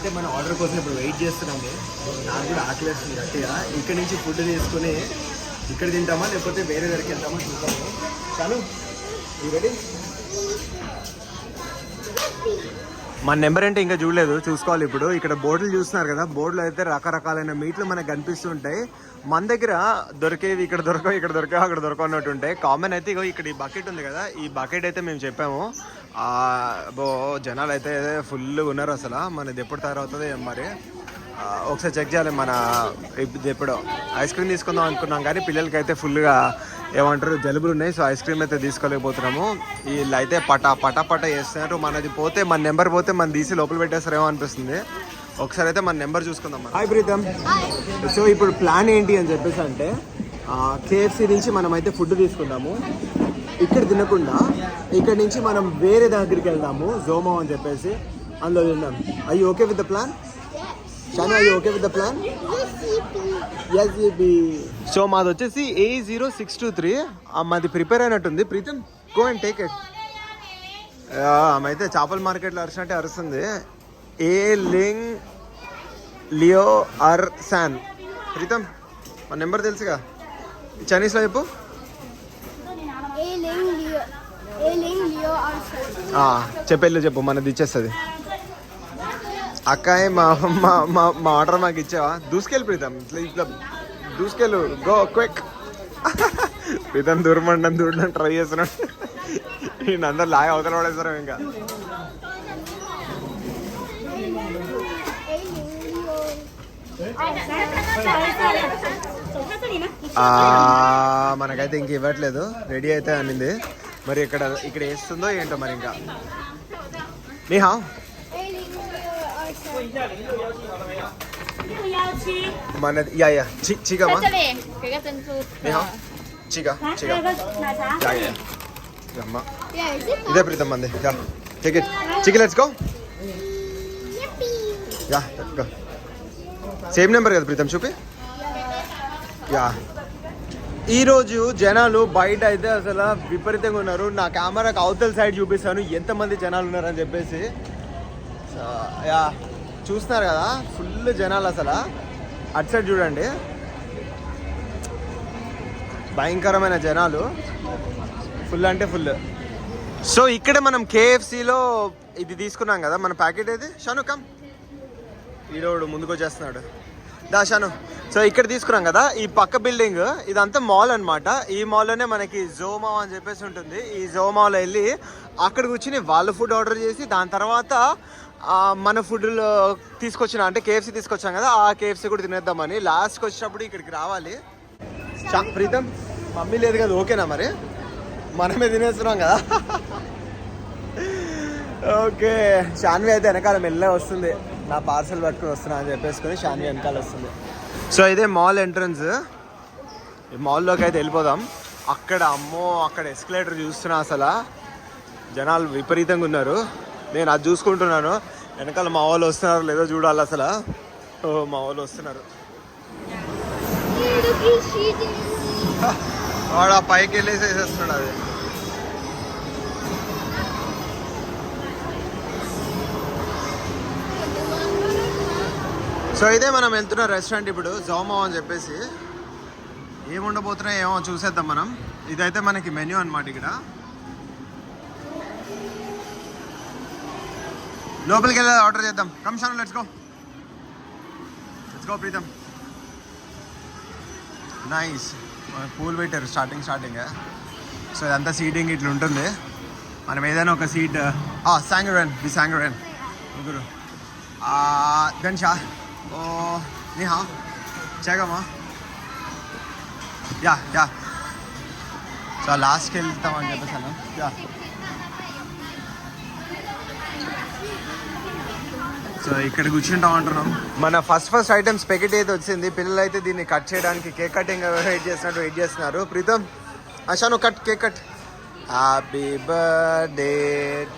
అయితే మన ఆర్డర్ కోసం ఇప్పుడు వెయిట్ చేస్తున్నాము. నాకు కూడా ఆకలిస్తుంది గట్టిగా. ఇక్కడ నుంచి ఫుడ్ తీసుకుని ఇక్కడ తింటామా లేకపోతే వేరే దగ్గరికి వెళ్తామా చూద్దాము. చాలు రెడీ. మన నెంబర్ అంటే ఇంకా చూడలేదు, చూసుకోవాలి ఇప్పుడు. ఇక్కడ బోర్డులు చూస్తున్నారు కదా, బోర్డులో అయితే రకరకాలైన మీట్లు మనకు కనిపిస్తుంటాయి. మన దగ్గర దొరికేవి ఇక్కడ దొరకవు, ఇక్కడ దొరకవు, అక్కడ దొరకవు అన్నట్టు ఉంటాయి. కామన్ అయితే ఇగో ఇక్కడ ఈ బకెట్ ఉంది కదా, ఈ బకెట్ అయితే మేము చెప్పాము. జనాలు అయితే ఫుల్గా ఉన్నారు అసలు. మనది ఎప్పుడు తయారవుతుంది మరి ఒకసారి చెక్ చేయాలి. మన ఎప్పుడో ఐస్ క్రీమ్ తీసుకుందాం అనుకున్నాం కానీ పిల్లలకి అయితే ఫుల్గా ఏమంటారు జలుబులు ఉన్నాయి. సో ఐస్ క్రీమ్ అయితే తీసుకోలేకపోతున్నాము. వీళ్ళు అయితే పటా చేస్తున్నారు. మనది పోతే మన నెంబర్ పోతే మన తీసి లోపల పెట్టేస్తారేమో అనిపిస్తుంది. ఒకసారి అయితే మన నెంబర్ చూసుకుందాం. హాయ్ ప్రీతం. సో ఇప్పుడు ప్లాన్ ఏంటి అని చెప్పేసి అంటే కేఎఫ్సీ నుంచి మనం అయితే ఫుడ్ తీసుకుందాము. ఇక్కడ తినకుండా ఇక్కడ నుంచి మనం వేరే దగ్గరికి వెళ్దాము, జోమో అని చెప్పేసి అందులో తిందాం. I okay with the plan? Shanu, I okay with the plan? So మాది వచ్చేసి A0623. మాది ప్రిపేర్ అయినట్టుంది. Pritam go and take it. ఆమె అయితే చేపల మార్కెట్లో అరిచినట్టే అరుస్తుంది. లింగ్ లియో అర్ శాన్. ప్రీతం మా నెంబర్ తెలుసుగా, చైనీస్లో చెప్పు. చెప్పేళ్ళు చెప్పు, మనది ఇచ్చేస్తుంది. అక్కాయ్ మా ఆర్డర్ మాకు ఇచ్చావా? దూసుకెళ్ళి ప్రీతం, ఇట్లా దూసుకెళ్ళు, గో క్విక్. ప్రీతం దూరం ట్రై చేస్తున్నాడు. నేను అందరు లాగా అవతల పడేస్తారు. ఇంకా మనకైతే ఇంక ఇవ్వట్లేదు, రెడీ అయితే అనింది. మరి ఇక్కడ వేస్తుందో ఏంటో మరి. ఇంకా నీహా మన చికమా ఇదే ప్రీతం మంది. Chicken let's go. Same number కదా ప్రీతం, చూపి. ఈరోజు జనాలు బయట అయితే అసలు విపరీతంగా ఉన్నారు. నా కెమెరాకి అవతల సైడ్ చూపిస్తాను ఎంతమంది జనాలు ఉన్నారని చెప్పేసి. చూస్తున్నారు కదా, ఫుల్ జనాలు అసలు. అటు సైడ్ చూడండి, భయంకరమైన జనాలు, ఫుల్ అంటే ఫుల్. సో ఇక్కడ మనం కేఎఫ్సీలో ఇది తీసుకున్నాం కదా మన ప్యాకెట్. అయితే షాను కమ్, ఈరోడు ముందుకు వచ్చేస్తున్నాడు. దా షాను. సో ఇక్కడ తీసుకున్నాం కదా, ఈ పక్క బిల్డింగ్ ఇదంతా మాల్ అనమాట. ఈ మాల్లోనే మనకి జోమో అని చెప్పేసి ఉంటుంది. ఈ జోమోలో వెళ్ళి అక్కడ కూర్చుని వాళ్ళ ఫుడ్ ఆర్డర్ చేసి దాని తర్వాత మన ఫుడ్లో తీసుకొచ్చిన అంటే కేఎఫ్సీ తీసుకొచ్చాం కదా, ఆ కేఎఫ్సీ కూడా తినేద్దామని. లాస్ట్కి వచ్చినప్పుడు ఇక్కడికి రావాలి. ప్రీతం మమ్మీ లేదు కదా, ఓకేనా మరి? మనమే తినేస్తున్నాం కదా. ఓకే, షాన్వి అయితే వెనకాల మెల్లగా వస్తుంది. నా పార్సల్ పట్టుకుని వస్తున్నా అని చెప్పేసుకుని షాన్వి వెనకాల వస్తుంది. సో ఇదే మాల్ ఎంట్రన్స్. ఈ మాల్లోకి అయితే వెళ్ళిపోదాం. అక్కడ అక్కడ ఎస్కలేటర్ చూస్తున్నా, అసలు జనాలు విపరీతంగా ఉన్నారు. నేను అది చూసుకుంటున్నాను. వెనకాల మా వాళ్ళు వస్తున్నారు లేదో చూడాలి అసలు. మా వాళ్ళు వస్తున్నారు. వాడు ఆ పైకి వెళ్ళేసి వేసేస్తున్నాడు అది. సో ఇదే మనం వెళ్తున్న రెస్టారెంట్ ఇప్పుడు, జోమో అని చెప్పేసి. ఏముండబోతున్నాయో ఏమో చూసేద్దాం మనం. ఇదైతే మనకి మెన్యూ అనమాట. ఇక్కడ లోపలికి వెళ్ళి ఆర్డర్ చేద్దాం. Come Shanu, let's go Pritam. Nice, pool పెట్టారు స్టార్టింగ్. సో ఇదంతా సీటింగ్ ఇట్లా ఉంటుంది. మనం ఏదైనా ఒక సీట్ శాంగరెన్ ముగ్గురు గన్షా. ఓ నీహా చేగమ్మా. యా సో లాస్ట్కి వెళ్తామని చెప్పేసాను. సో ఇక్కడ కూర్చుంటాం అంటున్నాం. మన ఫస్ట్ ఐటమ్స్ ప్యాకెట్ అయితే వచ్చింది. పిల్లలు అయితే దీన్ని కట్ చేయడానికి కేక్ కటింగ్ వెయిట్ చేస్తున్నారు. ప్రీతం అషాను cake cut. Happy birthday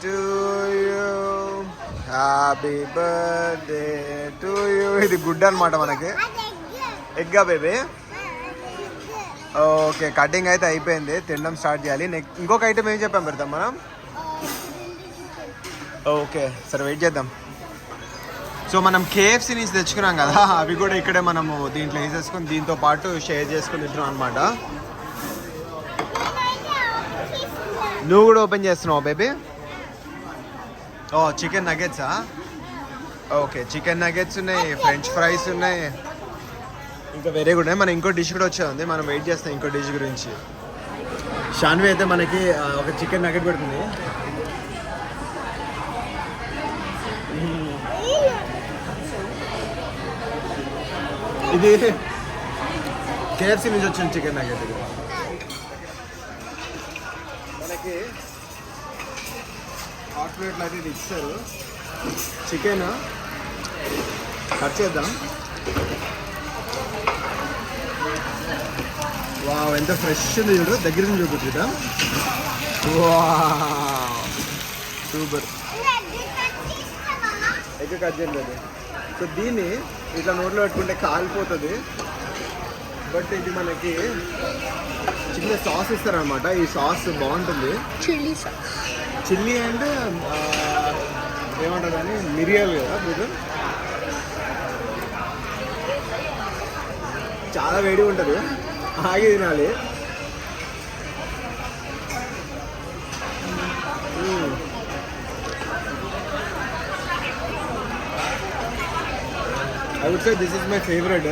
to you, happy birthday to you. ఇది గుడ్ అనమాట మనకి. ఎగ్గా బేబీ. ఓకే, కటింగ్ అయితే అయిపోయింది. తినడం స్టార్ట్ చేయాలి. ఇంకొక ఐటమ్ ఏం చెప్పాం పెడతాం మనం. ఓకే సరే, వెయిట్ చేద్దాం. సో మనం కేఎఫ్సీ నుంచి తెచ్చుకున్నాం కదా, అవి కూడా ఇక్కడే మనము దీంట్లో వేసేసుకుని దీంతో పాటు షేర్ చేసుకుని తింటున్నాం అనమాట. నువ్వు కూడా ఓపెన్ చేస్తున్నావు బేబీ? ఓ చికెన్ నగెట్సా? ఓకే, చికెన్ నగెట్స్ ఉన్నాయి, ఫ్రెంచ్ ఫ్రైస్ ఉన్నాయి, ఇంకా వేరే కూడా ఉన్నాయి. మన ఇంకో డిష్ కూడా వచ్చే ఉంది, మనం వెయిట్ చేస్తాం ఇంకో డిష్ గురించి. షాన్వి అయితే మనకి ఒక చికెన్ నగెట్ పెడుతుంది. ఇది కేఎఫ్సీ నుంచి వచ్చిన చికెన్ నగెట్. ఇది మనకి హాట్ ప్లేట్లు అయితే ఇది ఇచ్చారు. చికెన్ కట్ చేద్దాం. వావ్, ఎంత ఫ్రెష్ ఉంది చూడు, దగ్గర నుంచి చూపించుదా. Wow super. ఎగ్ కట్ చేయలేదు. సో దీన్ని ఇట్లా నోట్లో పెట్టుకుంటే కాలిపోతుంది, బట్ ఇది మనకి చిన్న సాస్ ఇస్తారనమాట. ఈ సాస్ బాగుంటుంది, చిల్లీ సాస్, చిల్లీ అండ్ ఏమంటారు కానీ మిరియాలు కదా. మీరు చాలా వేడిగా ఉంటుంది, ఆగి తినాలి. I would say this is my favorite.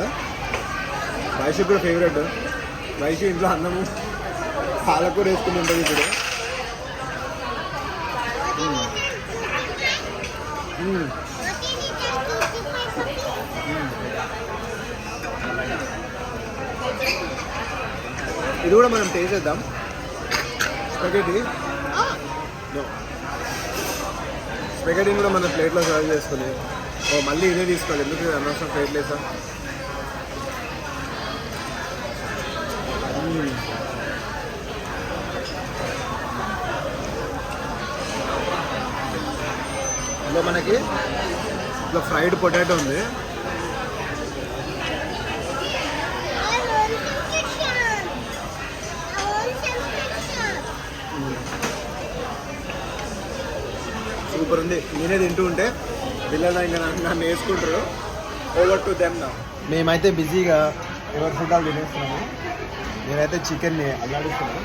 Vaishu కూడా ఫేవరెట్. వైషు ఇంట్లో అన్నము పాలకూర వేసుకుని ఉంటుంది ఇప్పుడు. ఇది కూడా మనం టేస్ట్ చేద్దాం. స్పెగెటీ స్పెగెటీని కూడా మన ప్లేట్లో సర్వ్ చేసుకుని, ఓ మళ్ళీ ఇదే తీసుకోవాలి, ఎందుకు అనవసరం ప్లేట్ లేసా. ఇందులో మనకి ఇట్లా ఫ్రైడ్ పొటాటో ఉంది. సూపర్ ఉంది. నేనే తింటూ ఉంటే పిల్లలు ఇంకా నన్ను వేసుకుంటారు. ఓవర్ టు దెమ్ నా. మేమైతే బిజీగా ఎవరి ఫుడ్డాలు తినేస్తున్నాము. నేనైతే చికెన్ని అల్లాడిస్తున్నాను.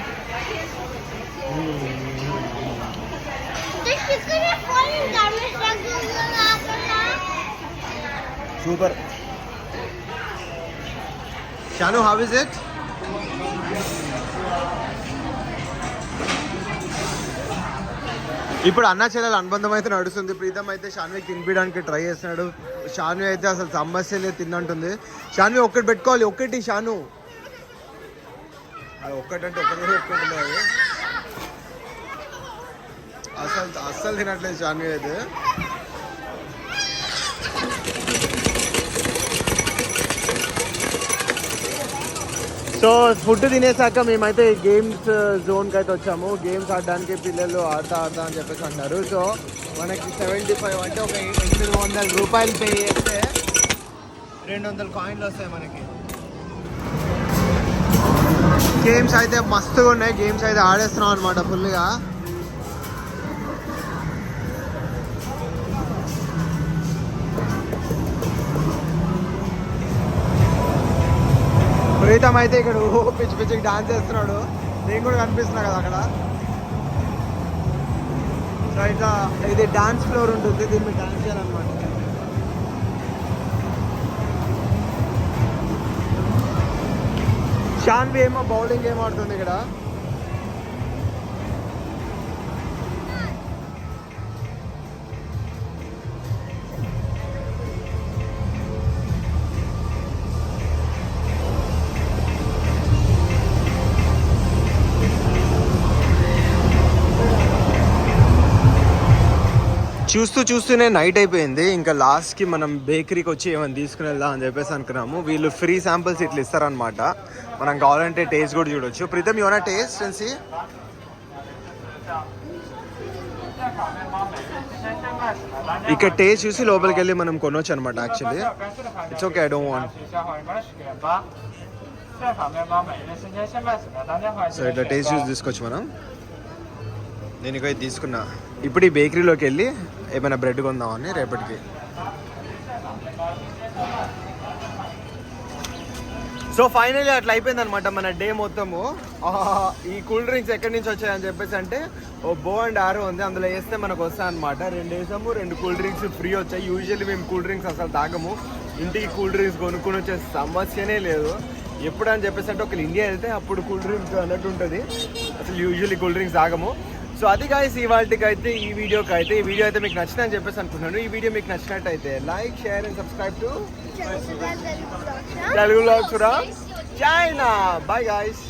Super. Shanu, how is it? ఇప్పుడు అన్నా చెల్లెల అనుబంధం అయితే నడుస్తుంది. ప్రీతం అయితే షాన్వికి తినిపించడానికి ట్రై చేస్తున్నాడు. షాన్వి అయితే అసలు సమస్యలే తిన్నంటుంది. షాన్వి ఒక్కటి పెట్టుకోవాలి, ఒక్కటి. షాను అది ఒక్కటంటే ఒక్కటే పెట్టుకుంటున్నాడు. అస్సలు తినట్లేదు షాన్వి అయితే. సో ఫుడ్ తినేసాక మేమైతే గేమ్స్ జోన్కి అయితే వచ్చాము. గేమ్స్ ఆడడానికి పిల్లలు ఆడతా అని చెప్పేసి అంటున్నారు. సో మనకి 75 అంటే ఒక 800 రూపాయలు పే చేస్తే 200 కాయిన్లు వస్తాయి మనకి. గేమ్స్ అయితే మస్తుగా ఉన్నాయి. గేమ్స్ అయితే ఆడేస్తున్నాం అనమాట ఫుల్గా. ప్రీతం అయితే ఇక్కడ పిచ్చి పిచ్చికి డాన్స్ చేస్తున్నాడు. నేను కూడా కనిపిస్తున్నా కదా అక్కడ. సో ఇట్లా ఇది డాన్స్ ఫ్లోర్ ఉంటుంది, దీని మీద డాన్స్ చేయాలన్నమాట. షాన్వి ఏమో బౌలింగ్ ఏమో ఆడుతుంది ఇక్కడ. చూస్తూనే నైట్ అయిపోయింది. ఇంకా లాస్ట్కి మనం బేకరీకి వచ్చి ఏమైనా తీసుకుని వెళ్దాం అని చెప్పేసి అనుకున్నాము. వీళ్ళు ఫ్రీ శాంపిల్స్ ఇట్లా ఇస్తారనమాట. మనం కావాలంటే టేస్ట్ కూడా చూడొచ్చు. Pritam, you wanna taste and see? ఇక్కడ టేస్ట్ చూసి లోపలికి వెళ్ళి మనం కొనవచ్చు అనమాట. Actually it's okay, I don't want. So ఇట్లా టేస్ట్ చూసి తీసుకోవచ్చు మనం. నేను ఇక తీసుకున్నా. ఇప్పుడు ఈ బేకరీలోకి వెళ్ళి ఏమైనా బ్రెడ్ కొందామని రేపటికి. సో ఫైనల్లీ అట్లా అయిపోయింది అనమాట మన డే మొత్తము. ఈ కూల్ డ్రింక్స్ ఎక్కడి నుంచి వచ్చాయని చెప్పేసి అంటే ఓ బో అండ్ ఆరో ఉంది, అందులో వేస్తే మనకు వస్తాయి అనమాట. 2 వేసాము, 2 కూల్ డ్రింక్స్ ఫ్రీ వచ్చాయి. యూజువల్లీ మేము కూల్ డ్రింక్స్ అసలు తాగము, ఇంటికి కూల్ డ్రింక్స్ కొనుక్కొని వచ్చే సమస్యనే లేదు. ఎప్పుడు అని చెప్పేసి అంటే ఒకళ్ళు ఇండియా వెళ్తే అప్పుడు కూల్ డ్రింక్స్ అన్నట్టు ఉంటుంది, అసలు యూజువల్లీ కూల్ డ్రింక్స్ తాగము. సో అది గాయ్స్ ఇవాళకి అయితే ఈ వీడియో అయితే మీకు నచ్చిందని చెప్పేసి అనుకుంటున్నాను. ఈ వీడియో మీకు నచ్చినట్టయితే like, share and subscribe to Telugu vlogs from China. By guys.